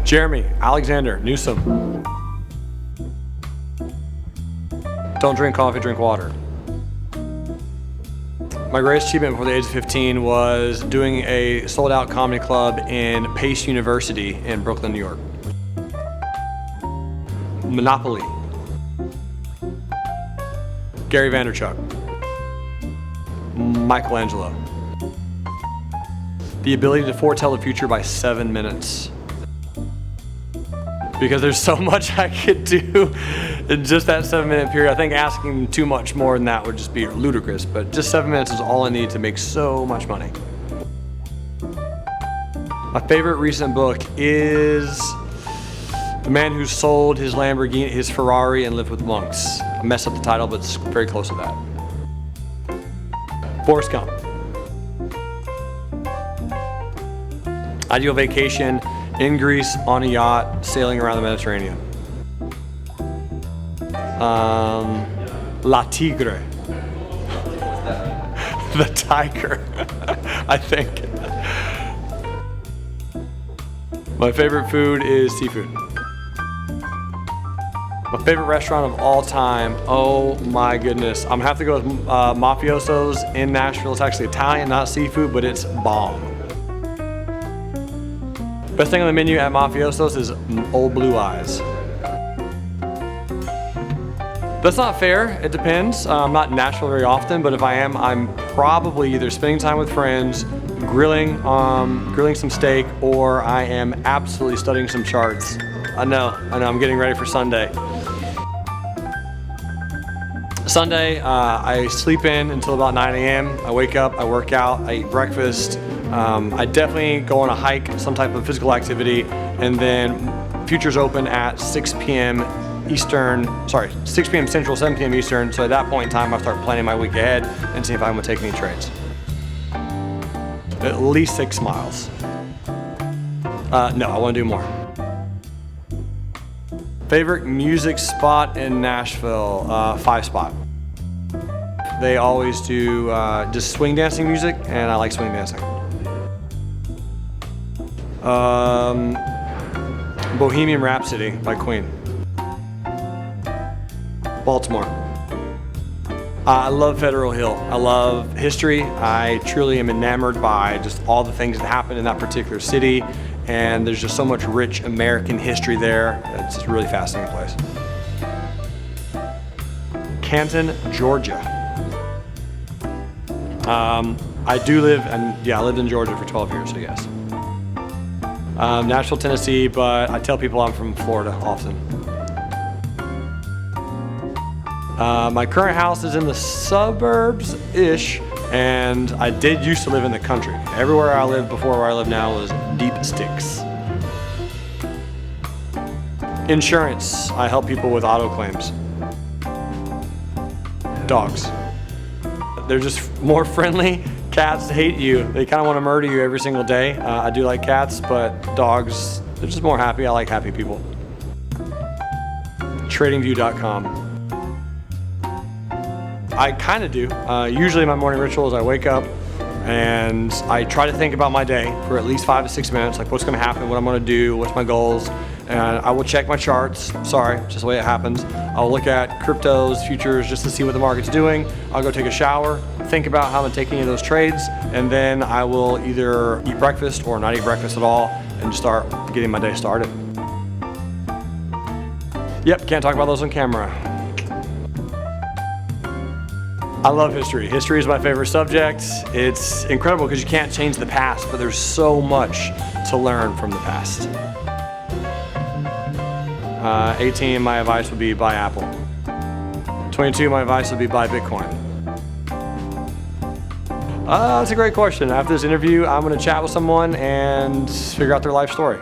Jerremy Alexander Newsome. Don't drink coffee, drink water. My greatest achievement before the age of 15 was doing a sold-out comedy club in Pace University in Brooklyn, New York. Monopoly. Gary Vaynerchuk. Michelangelo. The ability to foretell the future by 7 minutes. Because there's so much I could do in just that 7-minute period. I think asking too much more than that would just be ludicrous, but just 7 minutes is all I need to make so much money. My favorite recent book is The Man Who Sold His Lamborghini, his Ferrari, and Lived with Monks. I messed up the title, but it's very close to that. Forrest Gump. Ideal vacation in Greece on a yacht, sailing around the Mediterranean. La Tigre. The tiger, I think. My favorite food is seafood. My favorite restaurant of all time, oh my goodness. I'm gonna have to go with Mafioso's in Nashville. It's actually Italian, not seafood, but it's bomb. Best thing on the menu at Mafioso's is Old Blue Eyes. That's not fair, it depends. I'm not in Nashville very often, but if I am, I'm probably either spending time with friends, grilling some steak, or I am absolutely studying some charts. I know, I'm getting ready for Sunday. Sunday, I sleep in until about 9 a.m. I wake up, I work out, I eat breakfast. I definitely go on a hike, some type of physical activity, and then futures open at 6 p.m. Eastern, 6 p.m. Central, 7 p.m. Eastern. So at that point in time, I start planning my week ahead and see if I'm gonna take any trades. At least 6 miles. No, I wanna do more. Favorite music spot in Nashville, 5 Spot. They always do just swing dancing music, and I like swing dancing. Bohemian Rhapsody by Queen. Baltimore. I love Federal Hill. I love history. I truly am enamored by just all the things that happened in that particular city, and there's just so much rich American history there. It's just a really fascinating place. Canton, Georgia. I do live, and yeah, I lived in Georgia for 12 years, so yes. Nashville, Tennessee, but I tell people I'm from Florida often. My current house is in the suburbs-ish, and I did used to live in the country. Everywhere I lived before where I live now was deep sticks. Insurance, I help people with auto claims. Dogs. They're just more friendly. Cats hate you. They kind of want to murder you every single day. I do like cats, but dogs, they're just more happy. I like happy people. TradingView.com. I kind of do. Usually my morning ritual is I wake up and I try to think about my day for at least 5 to 6 minutes, like what's going to happen, what I'm going to do, what's my goals. And I will check my charts. Sorry, just the way it happens. I'll look at cryptos, futures, just to see what the market's doing. I'll go take a shower, think about how I'm taking any of those trades, and then I will either eat breakfast or not eat breakfast at all and just start getting my day started. Yep, can't talk about those on camera. I love history. History is my favorite subject. It's incredible because you can't change the past, but there's so much to learn from the past. 18, my advice would be buy Apple. 22, my advice would be buy Bitcoin. That's a great question. After this interview, I'm going to chat with someone and figure out their life story.